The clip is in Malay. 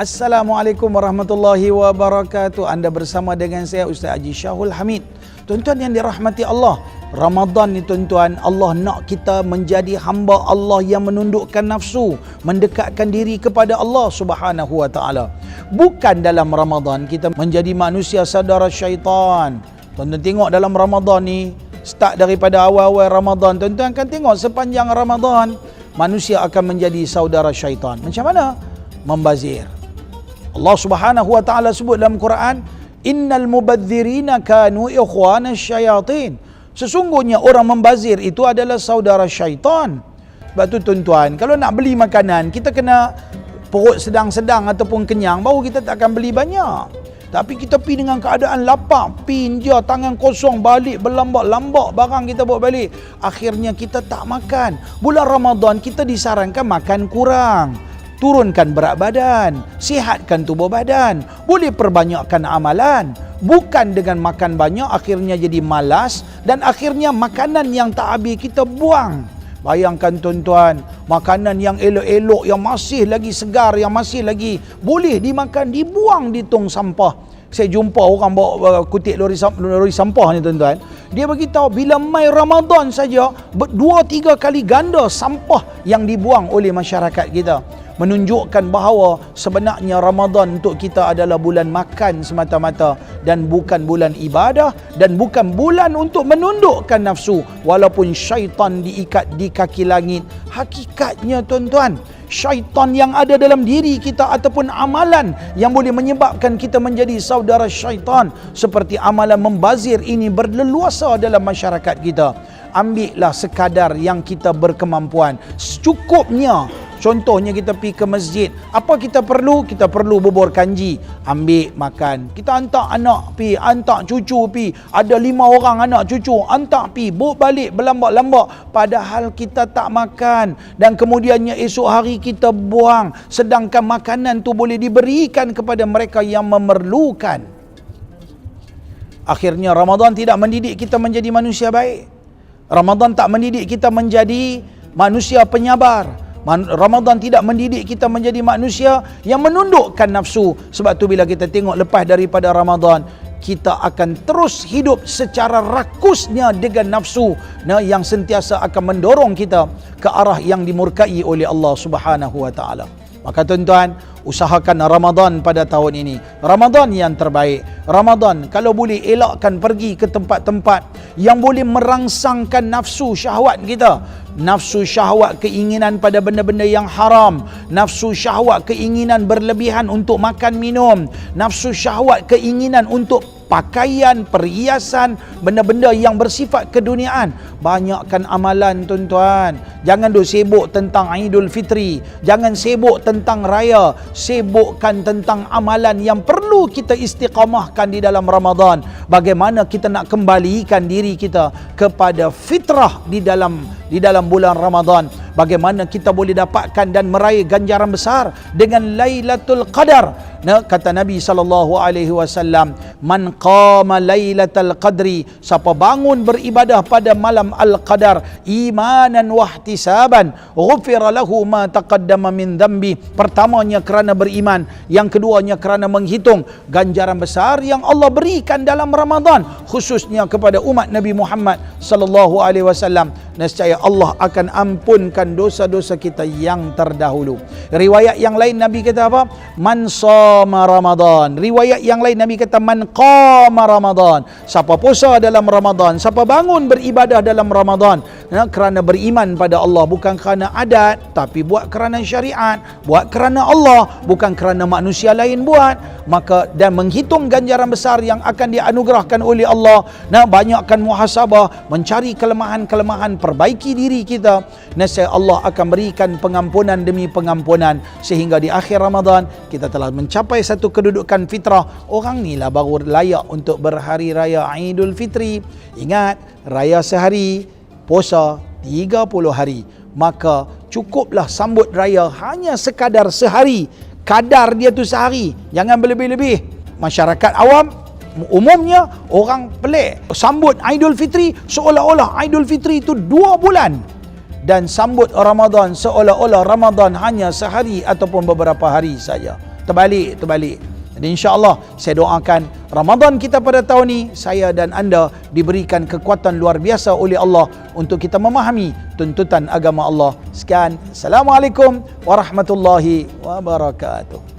Assalamualaikum warahmatullahi wabarakatuh. Anda bersama dengan saya Ustaz Haji Syahul Hamid. Tuan-tuan yang dirahmati Allah, Ramadan ni tuan-tuan, Allah nak kita menjadi hamba Allah yang menundukkan nafsu, mendekatkan diri kepada Allah Subhanahu wa taala. Bukan dalam Ramadan kita menjadi manusia saudara syaitan. Tuan-tuan tengok dalam Ramadan ni, start daripada awal-awal Ramadan, tuan-tuan akan tengok sepanjang Ramadan manusia akan menjadi saudara syaitan. Macam mana? Membazir. Allah Subhanahu wa taala sebut dalam Quran, innal mubadzirina kanu ikhwana syayatin. Sesungguhnya orang membazir itu adalah saudara syaitan. Sebab tu tuan-tuan, kalau nak beli makanan, kita kena perut sedang-sedang ataupun kenyang, baru kita tak akan beli banyak. Tapi kita pergi dengan keadaan lapar, pinja tangan kosong, balik berlambak-lambak barang kita bawa balik. Akhirnya kita tak makan. Bulan Ramadan kita disarankan makan kurang. Turunkan berat badan, sihatkan tubuh badan, boleh perbanyakkan amalan. Bukan dengan makan banyak akhirnya jadi malas dan akhirnya makanan yang tak habis kita buang. Bayangkan tuan-tuan, makanan yang elok-elok, yang masih lagi segar, yang masih lagi boleh dimakan, dibuang di tong sampah. Saya jumpa orang bawa kutip lori sampah ni tuan-tuan. Dia beritahu bila mai Ramadan saja 2-3 kali ganda sampah yang dibuang oleh masyarakat kita. Menunjukkan bahawa sebenarnya Ramadan untuk kita adalah bulan makan semata-mata dan bukan bulan ibadah dan bukan bulan untuk menundukkan nafsu. Walaupun syaitan diikat di kaki langit, hakikatnya tuan-tuan, syaitan yang ada dalam diri kita ataupun amalan yang boleh menyebabkan kita menjadi saudara syaitan seperti amalan membazir ini berleluasa dalam masyarakat kita. Ambillah sekadar yang kita berkemampuan, secukupnya. Contohnya kita pergi ke masjid. Apa kita perlu? Kita perlu bubur kanji. Ambil makan. Kita hantar anak pergi, hantar cucu pergi. Ada 5 orang anak cucu. Hantar pergi, bawa balik berlambak-lambak. Padahal kita tak makan. Dan kemudiannya esok hari kita buang. Sedangkan makanan tu boleh diberikan kepada mereka yang memerlukan. Akhirnya Ramadan tidak mendidik kita menjadi manusia baik. Ramadan tak mendidik kita menjadi manusia penyabar. Ramadan tidak mendidik kita menjadi manusia yang menundukkan nafsu. Sebab tu bila kita tengok lepas daripada Ramadan, kita akan terus hidup secara rakusnya dengan nafsu yang sentiasa akan mendorong kita ke arah yang dimurkai oleh Allah Subhanahu wa taala. Maka tuan-tuan, usahakan Ramadan pada tahun ini. Ramadan yang terbaik. Ramadan kalau boleh elakkan pergi ke tempat-tempat yang boleh merangsangkan nafsu syahwat kita. Nafsu syahwat keinginan pada benda-benda yang haram. Nafsu syahwat keinginan berlebihan untuk makan minum. Nafsu syahwat keinginan untuk pakaian, perhiasan, benda-benda yang bersifat keduniaan. Banyakkan amalan tuan-tuan. Jangan duk sibuk tentang Idul Fitri. Jangan sibuk tentang raya. Sibukkan tentang amalan yang perlu kita istiqamahkan di dalam Ramadan. Bagaimana kita nak kembalikan diri kita kepada fitrah di dalam bulan Ramadan. Bagaimana kita boleh dapatkan dan meraih ganjaran besar dengan Lailatul Qadar. Kata Nabi SAW, man qama Lailatul Qadri, siapa bangun beribadah pada malam Al-Qadar imanan wahtisaban, ghufira lahu ma taqaddama min dhanbi. Pertamanya kerana beriman, yang keduanya kerana menghitung ganjaran besar yang Allah berikan dalam Ramadan khususnya kepada umat Nabi Muhammad SAW. Nescaya Allah akan ampunkan dosa-dosa kita yang terdahulu. Riwayat yang lain Nabi kata apa? Man shoma Ramadan. Riwayat yang lain Nabi kata man qama Ramadan. Siapa puasa dalam Ramadan, siapa bangun beribadah dalam Ramadan kerana beriman pada Allah, bukan kerana adat tapi buat kerana syariat, buat kerana Allah, bukan kerana manusia lain buat, maka dan menghitung ganjaran besar yang akan dianugerahkan oleh Allah. Banyakkan muhasabah, mencari kelemahan-kelemahan, perbaiki diri kita. Nescaya Allah akan berikan pengampunan demi pengampunan sehingga di akhir Ramadan kita telah mencapai satu kedudukan fitrah. Orang ni lah baru layak untuk berhari raya Idul Fitri. Ingat, raya sehari, puasa 30 hari. Maka cukuplah sambut raya hanya sekadar sehari. Kadar dia tu sehari, jangan berlebih-lebih. Masyarakat awam umumnya orang pelik sambut Idul Fitri seolah-olah Idul Fitri itu 2 bulan, dan sambut Ramadan seolah-olah Ramadan hanya sehari ataupun beberapa hari saja. terbalik. Jadi insya-Allah saya doakan Ramadan kita pada tahun ini, saya dan anda diberikan kekuatan luar biasa oleh Allah untuk kita memahami tuntutan agama Allah. Sekian, Assalamualaikum warahmatullahi wabarakatuh.